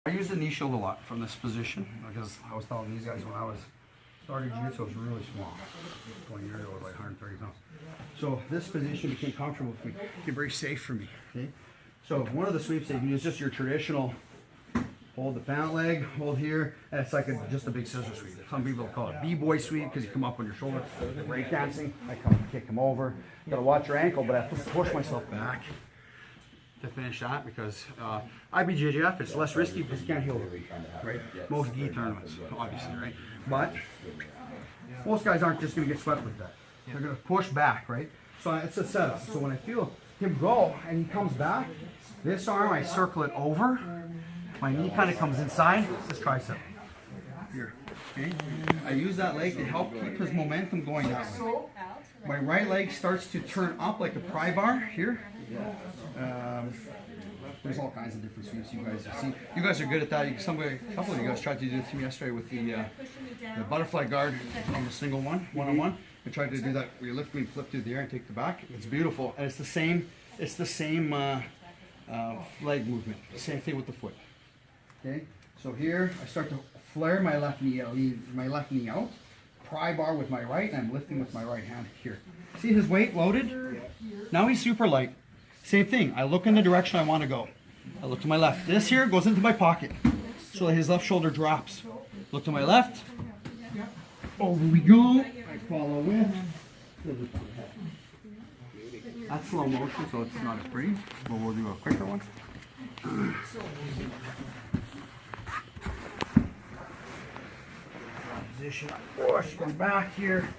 I use the knee shield a lot from this position because I was telling these guys when I was starting jiu-jitsu, I was really small. 20 years ago, I was like 130 pounds. So this position became comfortable for me, became very safe for me. Okay. So one of the sweeps they use just your traditional hold the pant leg, hold here, and it's like just a big scissor sweep. Some people call it b-boy sweep because you come up on your shoulder. Break dancing, I come kick them over. You gotta watch your ankle, but I have to push myself back to finish that because IBJJF, it's less risky because you can't heal it, right? Most gi tournaments, obviously, right? But most guys aren't just gonna get swept with that. They're gonna push back, right? So it's a setup. So when I feel him go and he comes back, this arm I circle it over. My knee kind of comes inside this tricep. Here, okay? I use that leg to help keep his momentum going that way. My right leg starts to turn up like a pry bar here. There's all kinds of different sweeps you guys have seen. You guys are good at that. A couple of you guys tried to do it to me yesterday with the butterfly guard on the single one-on-one. I tried to do that where you lift me and flip through the air and take the back. It's beautiful, and it's the same leg movement. Same thing with the foot. Okay, so here I start to flare my left knee out, pry bar with my right, and I'm lifting with my right hand here. See his weight loaded? Now he's super light. Same thing, I look in the direction I want to go. I look to my left. This here goes into my pocket, so that his left shoulder drops. Look to my left. Over we go. I follow with. That's slow motion, so it's not as pretty, but we'll do a quicker one. Position, push, come back here.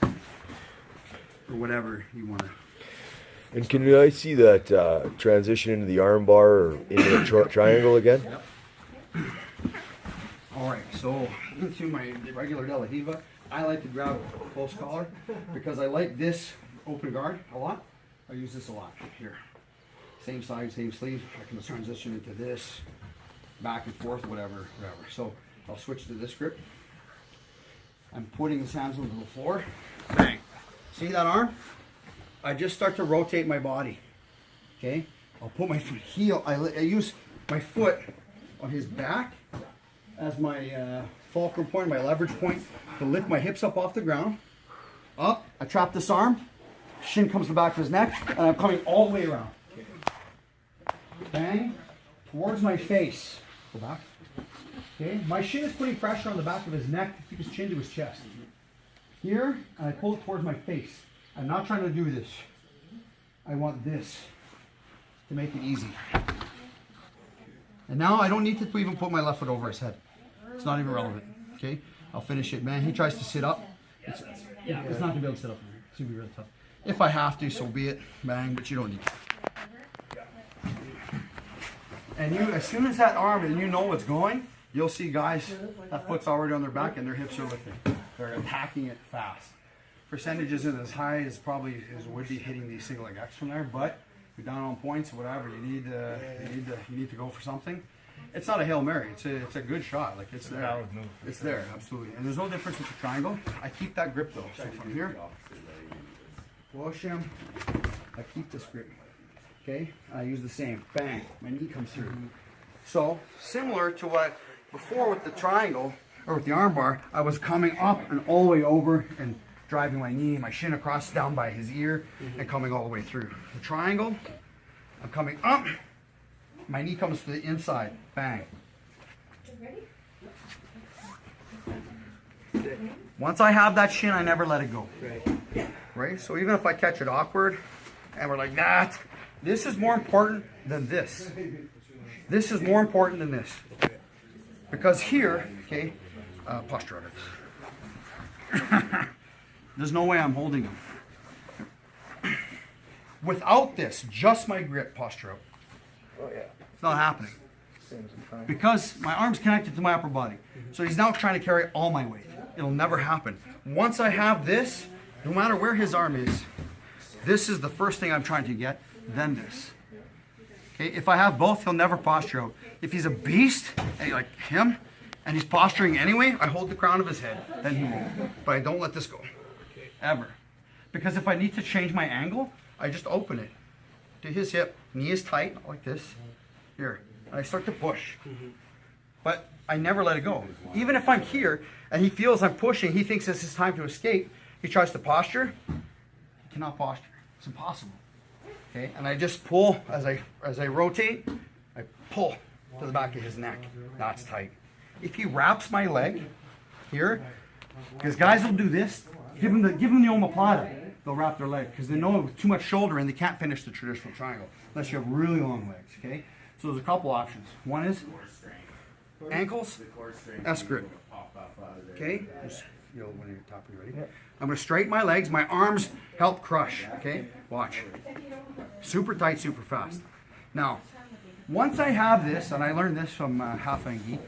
Or whatever you want to. And can I see that transition into the arm bar or into the triangle again? Yep. All right, so into my regular De La Hiva, I like to grab a close collar because I like this open guard a lot. I use this a lot here. Same side, same sleeve. I can transition into this, back and forth, whatever. So I'll switch to this grip. I'm putting his hands onto the floor. Bang. See that arm? I just start to rotate my body. Okay? I'll put my heel, I use my foot on his back as my fulcrum point, my leverage point to lift my hips up off the ground. Up, I trap this arm, shin comes to the back of his neck, and I'm coming all the way around. Bang, towards my face. Go back. Okay, my shin is putting pressure on the back of his neck to keep his chin to his chest. Here, and I pull it towards my face. I'm not trying to do this. I want this to make it easy. And now I don't need to even put my left foot over his head. It's not even relevant. Okay, I'll finish it. Man, he tries to sit up. It's not going to be able to sit up. It's going to be really tough. If I have to, so be it. Bang, but you don't need to. And you, as soon as that arm and you know what's going, you'll see guys, that foot's already on their back and their hips are lifting. They're attacking it fast. Percentage isn't as high as probably as would be hitting the single leg X from there, but you're down on points or whatever. You need to go for something. It's not a Hail Mary. It's a good shot. Like it's there. It's there, absolutely. And there's no difference with the triangle. I keep that grip though. So from here, push him. I keep this grip. Okay, I use the same. Bang, my knee comes through. So similar to what before with the triangle or with the arm bar, I was coming up and all the way over and driving my knee, my shin across down by his ear and coming all the way through. The triangle, I'm coming up, my knee comes to the inside. Bang. Once I have that shin, I never let it go. Right? So even if I catch it awkward and we're like that, this is more important than this. This is more important than this. Because here, okay, posture of it. There's no way I'm holding him. Without this, just my grip, posture out. It's not happening. Because my arm's connected to my upper body. So he's now trying to carry all my weight. It'll never happen. Once I have this, no matter where his arm is, this is the first thing I'm trying to get, then this. Okay, if I have both, he'll never posture out. If he's a beast, like him, and he's posturing anyway, I hold the crown of his head, then he won't. But I don't let this go, ever. Because if I need to change my angle, I just open it. to his hip, knee is tight, like this, here, and I start to push. But I never let it go. Even if I'm here, and he feels I'm pushing, he thinks this is time to escape, he tries to posture, he cannot posture, it's impossible. Okay, and I just pull, as I rotate, I pull to the back of his neck, that's tight. If he wraps my leg here, because guys will do this, give them the omoplata. They'll wrap their leg because they know with too much shoulder and they can't finish the traditional triangle unless you have really long legs. Okay, so there's a couple options. One is ankles, S grip. Okay, just when you're top, are you ready? I'm going to straighten my legs. My arms help crush. Okay, watch. Super tight, super fast. Now, once I have this, and I learned this from Half Angie.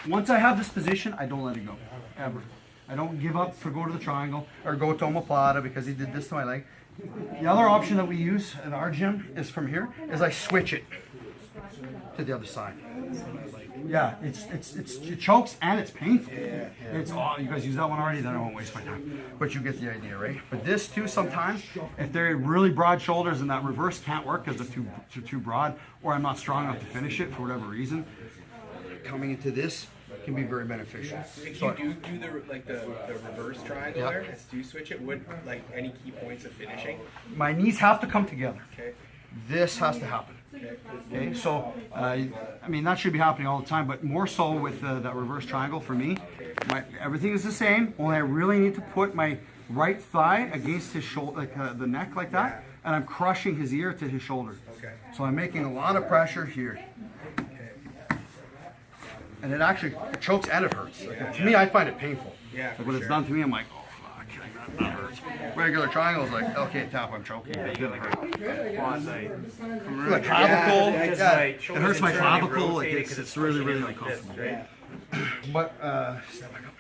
Once I have this position, I don't let it go ever. I don't give up for go to the triangle or go to omoplata because he did this to my leg. The other option that we use in our gym is from here, is I switch it to the other side. Yeah, it chokes and it's painful. It's all, you guys use that one already, then I won't waste my time. But you get the idea, right? But this too, sometimes, if they're really broad shoulders and that reverse can't work because they're too broad, or I'm not strong enough to finish it for whatever reason, coming into this can be very beneficial. If you do the reverse triangle there, do you switch it? Would like any key points of finishing? My knees have to come together. Okay. This has to happen. Okay, so I mean that should be happening all the time, but more so with that reverse triangle for me. Everything is the same. Only I really need to put my right thigh against his shoulder, like the neck, like that, and I'm crushing his ear to his shoulder. Okay. So I'm making a lot of pressure here. And it actually chokes and it hurts. Like, to me, I find it painful. Yeah, Like when it's done to me, I'm like, oh fuck, that hurts. Regular triangles, like, okay, tap, I'm choking. It didn't hurt. Like clavicle, it hurts my clavicle. Like it's really, really uncomfortable. But step back up.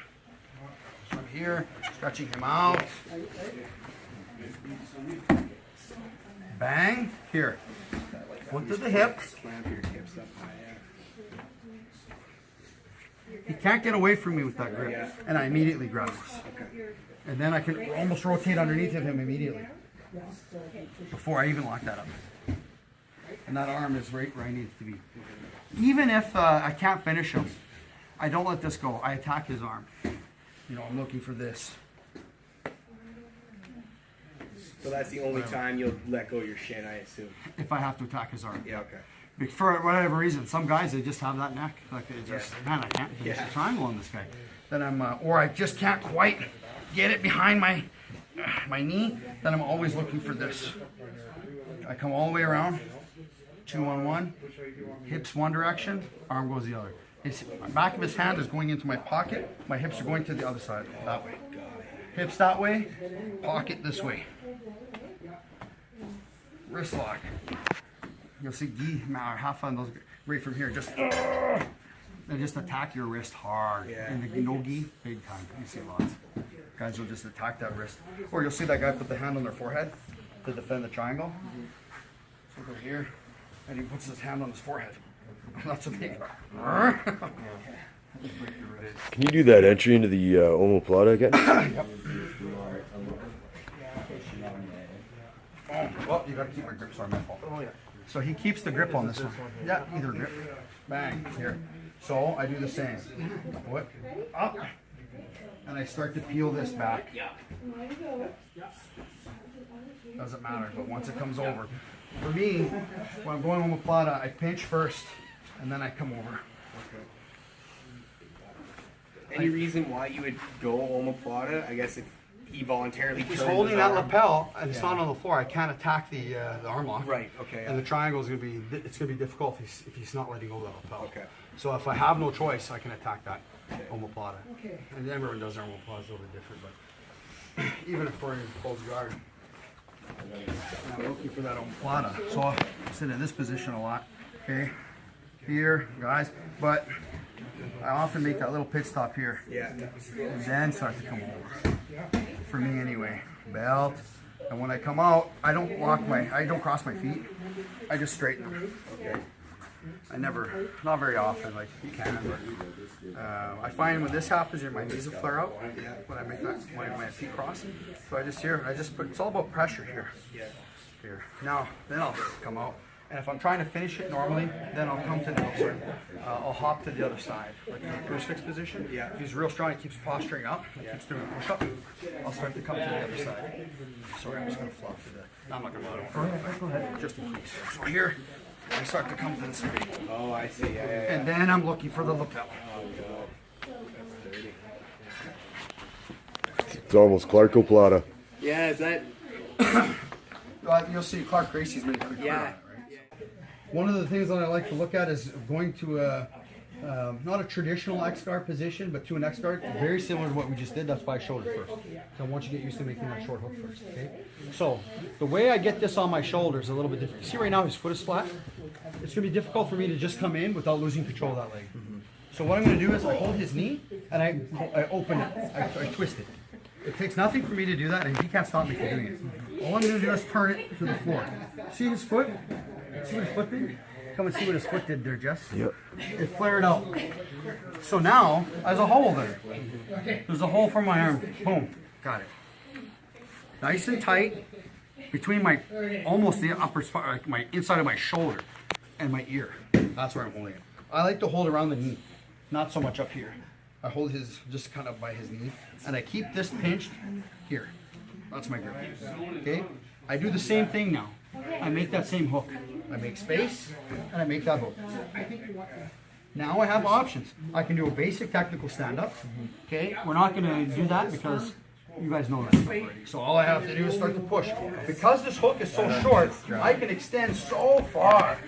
From here, stretching him out. Bang here. Foot to the hips. He can't get away from me with that grip. And I immediately grab this. And then I can almost rotate underneath of him immediately. Before I even lock that up. And that arm is right where I need it to be. Even if I can't finish him, I don't let this go. I attack his arm. You know, I'm looking for this. So that's the only time you'll let go of your shin, I assume. If I have to attack his arm. Yeah, okay. For whatever reason, some guys, they just have that neck. Like, they just, man, I can't finish a triangle on this guy. Then I'm, or I just can't quite get it behind my knee. Then I'm always looking for this. I come all the way around, 2-on-1, hips one direction, arm goes the other. His back of his hand is going into my pocket. My hips are going to the other side, that way. Hips that way, pocket this way. Wrist lock. You'll see Guy half on those right from here. Just and just attack your wrist hard. And the no gi, big time. You see lots. Guys will just attack that wrist. Or you'll see that guy put the hand on their forehead to defend the triangle. So go here, and he puts his hand on his forehead. That's a big. Can you do that entry into the omoplata again? Yep. Well, you gotta keep my grip, sorry, my fault. Oh yeah. So he keeps the grip on this one. Yeah, either grip. Bang, here. So I do the same. What? Up. And I start to peel this back. Doesn't matter, but once it comes over. For me, when I'm going omoplata, I pinch first, and then I come over. Any reason why you would go omoplata? I guess if he voluntarily He's turned holding his that arm. lapel, and it's not on the floor. I can't attack the arm lock. Right, okay. And the triangle is going to be, it's going to be difficult if he's not letting go of that lapel. Okay. So if I have no choice, I can attack that omoplata. And everyone does their omoplata, it's a little bit different, but even if we're in close guard, I'm looking for that omoplata. So I sit in this position a lot, okay? Here, guys, but I often make that little pit stop here. Yeah. And then start to come over. For me anyway, belt. And when I come out, I don't cross my feet. I just straighten them. Okay. I never, not very often, like you can, but I find when this happens, my knees will flare out when I make that, when my feet cross. So I just put, it's all about pressure here. Yeah. Here. Now, then I'll come out. And if I'm trying to finish it normally, then I'll come to the outside. I'll hop to the other side, like in the crucifix position. Yeah. If he's real strong, he keeps posturing up, he keeps doing a push-up. I'll start to come to the other side. Sorry, I'm just going to flop to the... No, I'm not going to go ahead. Just in case. So here, I start to come to the side. Oh, I see. Yeah. And then I'm looking for the lapel. It's almost Clarko Plata. Yeah, is that? You'll see Clark Gracie's made a quick Yeah. right? One of the things that I like to look at is going to not a traditional X guard position, but to an X guard, very similar to what we just did. That's why I showed it first. So I want you to get used to making that short hook first. Okay. So the way I get this on my shoulder is a little bit different. See right now his foot is flat. It's going to be difficult for me to just come in without losing control of that leg. So what I'm going to do is I hold his knee and I open it. I twist it. It takes nothing for me to do that, and he can't stop me from doing it. All I'm going to do is turn it to the floor. See his foot? See what his foot did? Come and see what his foot did there, Jess. Yep. It flared out. So now, there's a hole there. There's a hole for my arm. Boom. Got it. Nice and tight between my, almost the upper spot, like my inside of my shoulder and my ear. That's where I'm holding it. I like to hold around the knee, not so much up here. I hold his, just kind of by his knee, and I keep this pinched here. That's my grip. Okay? I do the same thing now. I make that same hook. I make space, and I make that hook. Now I have options. I can do a basic technical stand-up. Okay? We're not going to do that because you guys know that already. So all I have to do is start to push. Because this hook is so short, I can extend so far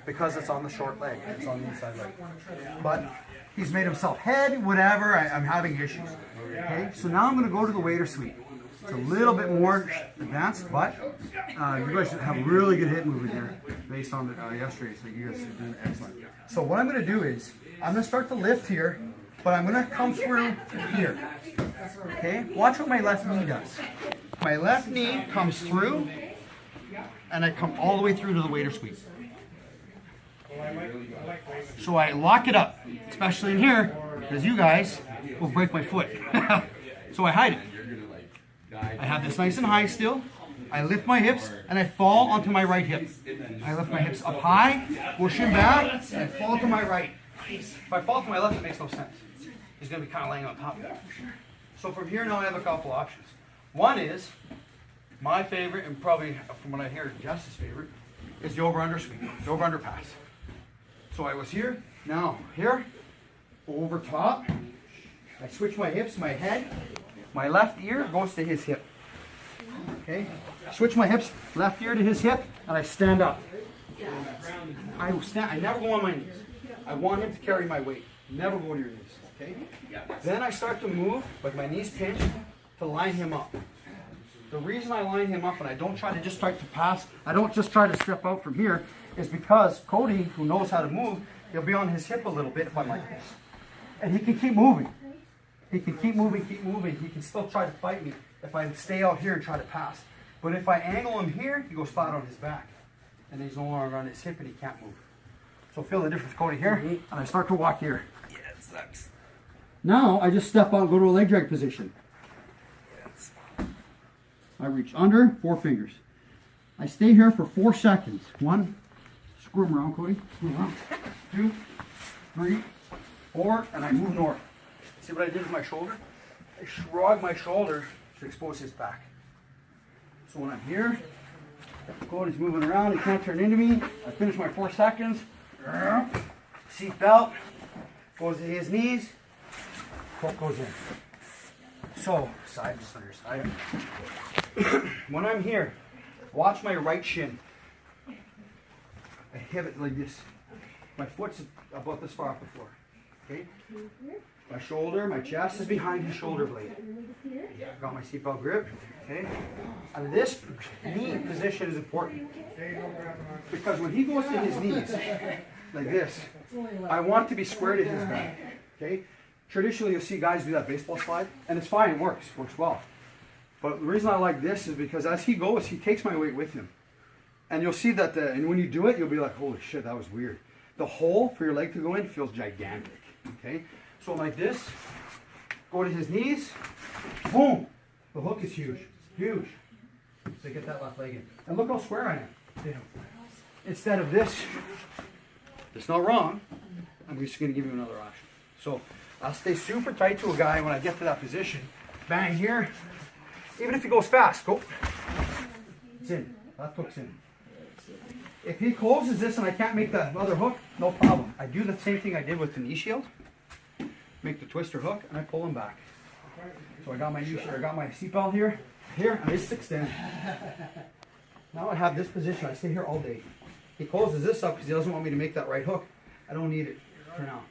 because it's on the short leg. It's on the inside leg. But he's made himself head, whatever. I'm having issues. Okay? So now I'm going to go to the waiter suite. It's a little bit more advanced, but you guys have really good hip movement here based on yesterday, so you guys are doing excellent. So what I'm going to do is, I'm going to start to lift here, but I'm going to come through here. Okay? Watch what my left knee does. My left knee comes through, and I come all the way through to the waiter suite. So I lock it up, especially in here, because you guys will break my foot. So I hide it. I have this nice and high still. I lift my hips and I fall onto my right hip. I lift my hips up high, push him back, and I fall to my right. If I fall to my left, it makes no sense. He's going to be kind of laying on top of that. So from here now I have a couple options. One is, my favorite, and probably from what I hear Jess's favorite, is the over-under sweep, the over-under pass. So I was here, now here, over top. I switch my hips, my head. My left ear goes to his hip. Okay? Switch my hips, left ear to his hip, and I stand up. I never go on my knees. I want him to carry my weight. Never go to your knees. Okay? Then I start to move with my knees pinched to line him up. The reason I line him up and I don't try to just start to pass, I don't just try to step out from here, is because Cody, who knows how to move, he'll be on his hip a little bit if I'm like this. And he can keep moving. He can keep moving, keep moving. He can still try to fight me if I stay out here and try to pass. But if I angle him here, he goes flat on his back. And he's no longer on his hip and he can't move. So feel the difference, Cody, here. And I start to walk here. Yeah, it sucks. Now I just step out and go to a leg drag position. I reach under, 4 fingers. I stay here for 4 seconds. 1, screw him around, Cody. Screw him around. 2, 3, 4, and I move north. See what I did with my shoulder? I shrug my shoulder to expose his back. So when I'm here, Cody's moving around, he can't turn into me. I finish my 4 seconds. Seat belt, goes to his knees, hook goes in. So, side, just on your side. When I'm here, watch my right shin. I have it like this. My foot's about this far off the floor. Okay? My shoulder, my chest is behind his shoulder blade. Got my seatbelt grip. Okay? And this knee position is important. Because when he goes to his knees, like this, I want to be square to his back. Okay? Traditionally, you'll see guys do that baseball slide, and it's fine, it works well. But the reason I like this is because as he goes, he takes my weight with him. And you'll see that, and when you do it, you'll be like, holy shit, that was weird. The hole for your leg to go in feels gigantic. Okay? So like this, go to his knees, boom. The hook is huge, huge. See? to get that left leg in. And look how square I am. Instead of this, it's not wrong. I'm just going to give you another option. So I'll stay super tight to a guy when I get to that position. Bang here. Even if he goes fast, go. It's in. That hook's in. If he closes this and I can't make the other hook, no problem. I do the same thing I did with the knee shield. Make the twister hook and I pull him back. So I got my seatbelt here, and it's extended. Now I have this position. I stay here all day. He closes this up because he doesn't want me to make that right hook. I don't need it for now.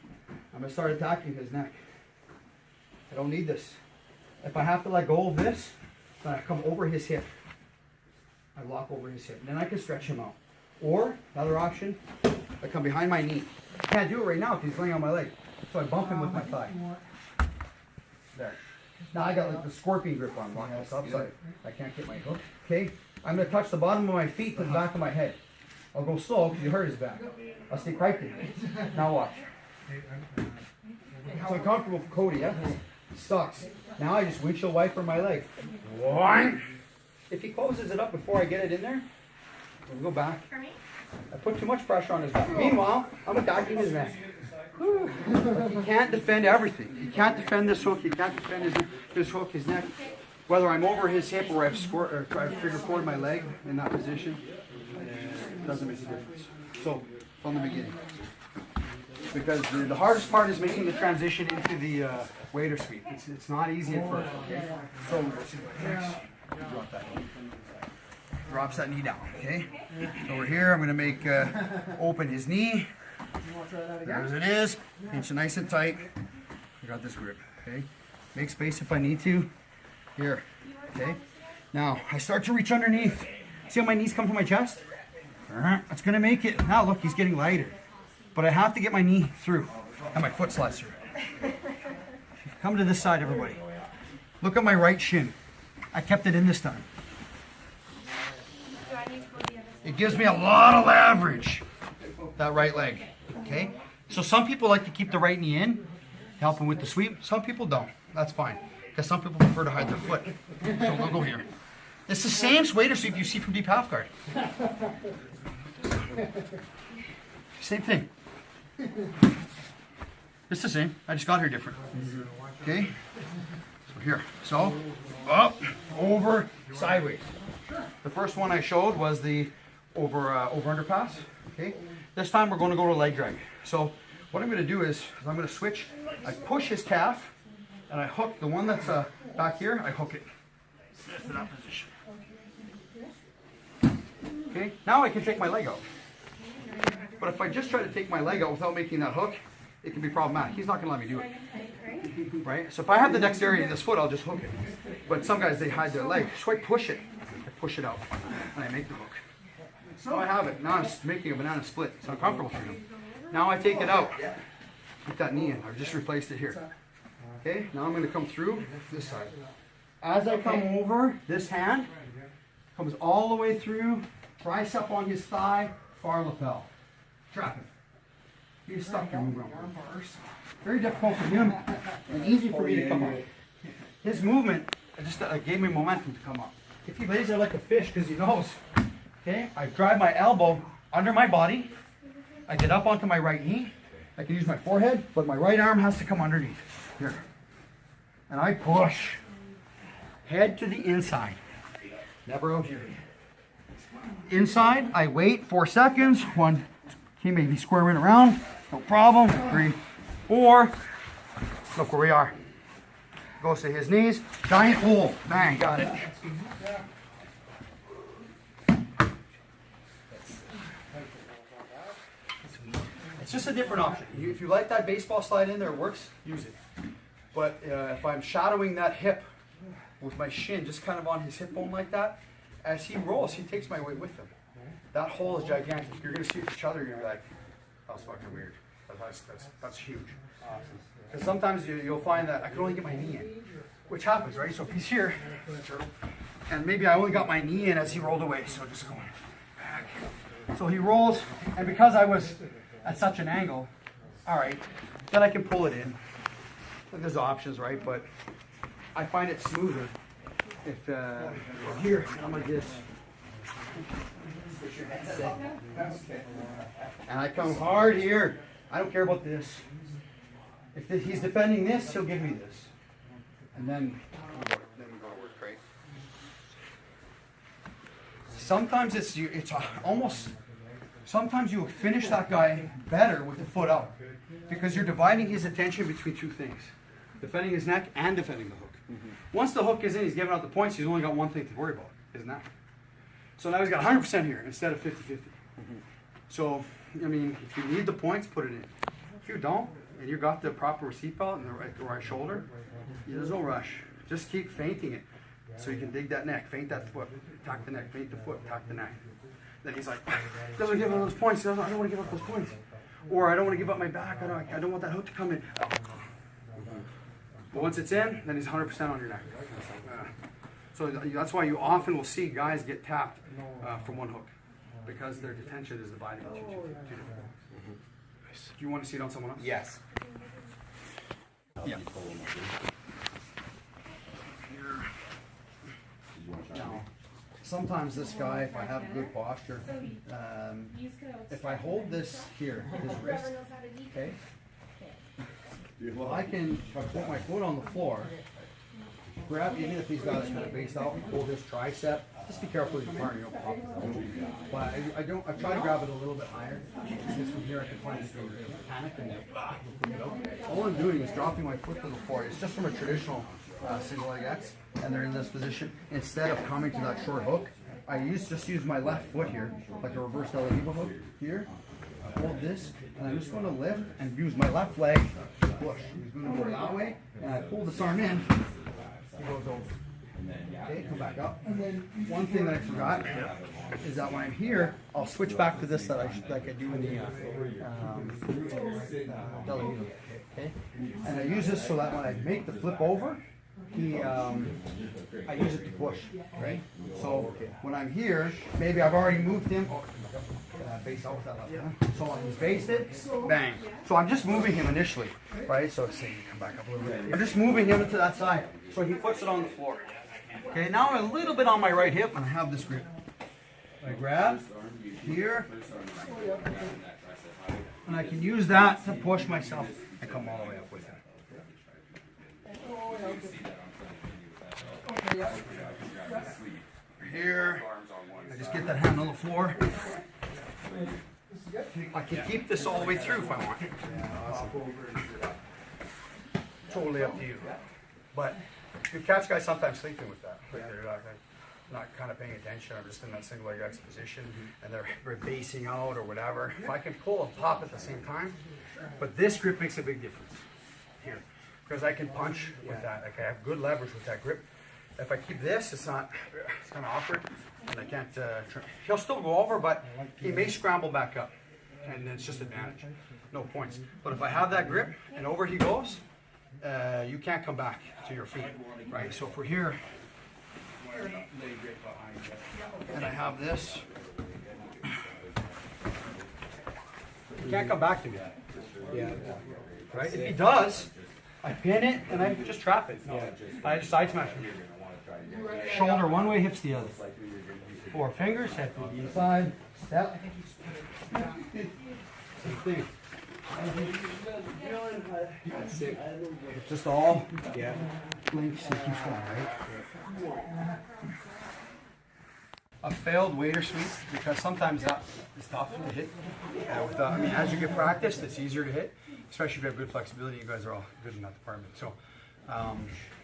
I'm gonna start attacking his neck. I don't need this. If I have to let go of this, then I come over his hip. I lock over his hip. Then I can stretch him out. Or, another option, I come behind my knee. I can't do it right now because he's laying on my leg. So I bump him with my thigh. There. Now I got like the scorpion grip on, lock this up so I can't get my hook. Okay? I'm going to touch the bottom of my feet to the back of my head. I'll go slow because you hurt his back. I'll stay right there. Now watch. It's uncomfortable for Cody, yeah? It sucks. Now I just windshield wiper my leg. One. If he closes it up before I get it in there, we'll go back. I put too much pressure on his back. Meanwhile, I'm attacking his neck. Like he can't defend everything. He can't defend this hook. He can't defend his hook, his neck. Whether I'm over his hip or I've figure forward my leg in that position, it doesn't make a difference. So, from the beginning. Because the hardest part is making the transition into the waiter sweep. It's not easy at first, okay? So, drop that knee. Drops that knee down, okay? So we're here, I'm going to make, open his knee. There as it is. Pinch it nice and tight. I got this grip, okay? Make space if I need to. Here, okay? Now, I start to reach underneath. See how my knees come to my chest? That's going to make it. Now look, he's getting lighter. But I have to get my knee through. And my foot slides through. Come to this side, everybody. Look at my right shin. I kept it in this time. It gives me a lot of leverage, that right leg, okay? So some people like to keep the right knee in, help them with the sweep. Some people don't. That's fine, because some people prefer to hide their foot. So we'll go here. It's the same waiter sweep you see from deep half guard. Same thing. It's the same. I just got here different. Okay? So here. So, up, over, sideways. The first one I showed was the over underpass. Okay. This time we're going to go to leg drag. So what I'm going to do is I'm going to switch. I push his calf, and I hook the one that's back here. I hook it. That's in that position. Okay. Now I can take my leg out. But if I just try to take my leg out without making that hook, it can be problematic. He's not going to let me do it. Right. So if I have the dexterity in this foot, I'll just hook it. But some guys, they hide their leg. So I push it. I push it out, and I make the hook. So I have it. Now I'm making a banana split. It's uncomfortable for him. Now I take it out. Put that knee in. I've just replaced it here. Okay, now I'm going to come through this side. As I come over, this hand comes all the way through, tricep on his thigh, far lapel. Trap him. He's stuck here moving around. Very difficult for him and easy for me to come up. His movement just gave me momentum to come up. If he lays there like a fish because he knows, okay, I drive my elbow under my body, I get up onto my right knee, I can use my forehead, but my right arm has to come underneath, here. And I push, head to the inside, never out here. Inside, I wait 4 seconds, one, he may be squirming around, no problem, 3, 4, look where we are. Goes to his knees, giant hole, bang, got it. It's just a different option. If you like that baseball slide in there, it works, use it. But if I'm shadowing that hip with my shin just kind of on his hip bone like that, as he rolls, he takes my weight with him. That hole is gigantic. You're going to see each other, you're going to be like, that was fucking weird. That's huge. Because sometimes you'll find that I can only get my knee in, which happens, right? So if he's here, and maybe I only got my knee in as he rolled away, so just going back. So he rolls, and because I was at such an angle, all right, then I can pull it in. There's options, right? But I find it smoother if here, I'm like this. And I come hard here. I don't care about this. If he's defending this, he'll give me this. And then we go to work, right? Sometimes it's almost, sometimes you finish that guy better with the foot out. Because you're dividing his attention between two things. Defending his neck and defending the hook. Once the hook is in, he's giving out the points, he's only got one thing to worry about, his neck. So now he's got 100% here instead of 50-50. So, I mean, if you need the points, put it in. If you don't, and you got the proper receipt belt and the right shoulder, there's no rush. Just keep feinting it. So you can dig that neck, feint that foot, attack the neck, feint the foot, attack the neck. Then he's like, doesn't give up those points, I don't want to give up those points. Or I don't want to give up my back, I don't want that hook to come in. But once it's in, then he's 100% on your neck. So that's why you often will see guys get tapped from one hook, because their attention is divided into two different hooks. Do you want to see it on someone else? Yes. Yeah. Now, sometimes this guy, if I have good posture, if I hold this here, his wrist, okay, I can put my foot on the floor, grab, even if he's got it kind of based out, hold his tricep. Just be careful with your partner, you don't pop it. But I try to grab it a little bit higher, because from here I can find a panic and all I'm doing is dropping my foot to the floor. It's just from a traditional single leg X, and they're in this position. Instead of coming to that short hook, I just use my left foot here, like a reverse El Eagle hook here. I hold this, and I'm just going to lift and use my left leg to push. He's going to go that way, and I pull this arm in, he goes over. Okay, come back up. And then one thing that I forgot is that when I'm here, I'll switch back to this like I do in the Del Eagle. Okay, and I use this so that when I make the flip over, I use it to push, right? So when I'm here, maybe I've already moved him. Base out with that left hand. So he's based it, bang. So I'm just moving him initially, right? So say you come back up a little bit. I'm just moving him to that side. So he puts it on the floor. Okay, now I'm a little bit on my right hip and I have this grip. I grab here, and I can use that to push myself and come all the way up with him. Here, I just get that hand on the floor. I can keep this all the way through if I want. Totally up to you. But you catch guys sometimes sleeping with that. Like they're not kind of paying attention, or just in that single leg X position, and they're basing out or whatever. If I can pull and pop at the same time, but this grip makes a big difference here, because I can punch with that. Like I have good leverage with that grip. If I keep this, it's kind of awkward, and I can't. He'll still go over, but he may scramble back up, and it's just advantage, no points. But if I have that grip and over he goes, you can't come back to your feet, right? So if we're here, and I have this, he can't come back to me. Yeah. Right? If he does, I pin it and I just trap it. I just side smash him. Shoulder one way, hips the other. 4 fingers, head to the inside, step. Same thing. That's it. Just all links and keeps going, right? A failed waiter sweep, because sometimes that is tough to hit. I mean, as you get practiced, it's easier to hit, especially if you have good flexibility. You guys are all good in that department. So,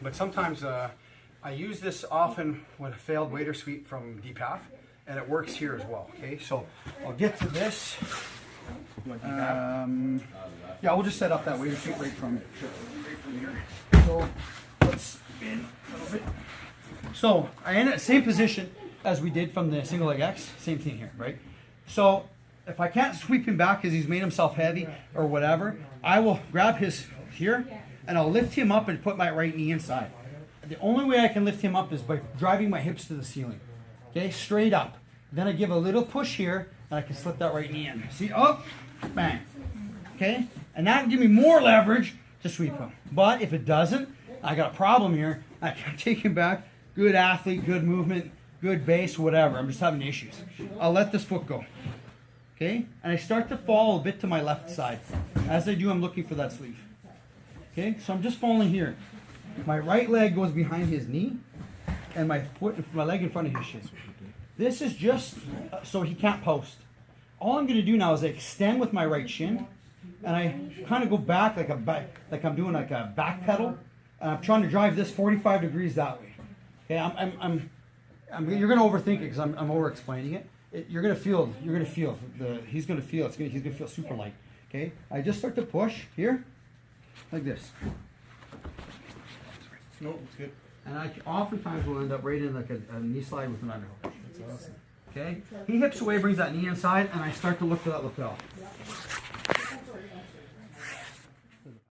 but sometimes I use this often with a failed waiter sweep from deep half, and it works here as well. Okay, so I'll get to this. Yeah, we'll just set up that waiter sweep right from here. So let's spin a little bit. So I end at the same position as we did from the single leg X. Same thing here, right? So if I can't sweep him back because he's made himself heavy or whatever, I will grab his here and I'll lift him up and put my right knee inside. The only way I can lift him up is by driving my hips to the ceiling. Okay, straight up. Then I give a little push here and I can slip that right knee in. See, up, bang. Okay, and that will give me more leverage to sweep him. But if it doesn't, I got a problem here. I can take him back, good athlete, good movement, good base, whatever. I'm just having issues. I'll let this foot go. Okay? And I start to fall a bit to my left side. As I do, I'm looking for that sleeve. Okay? So I'm just falling here. My right leg goes behind his knee, and my leg in front of his shin. This is just so he can't post. All I'm going to do now is I extend with my right shin, and I kind of go back like I'm doing like a back pedal, and I'm trying to drive this 45 degrees that way. Okay, you're going to overthink it because I'm over explaining it. You're going to feel he's going to feel he's going to feel super light. Okay, I just start to push here, like this. No, it's good. And I oftentimes will end up right in like a knee slide with an underhook. That's awesome. Okay? He hips away, brings that knee inside, and I start to look for that lapel.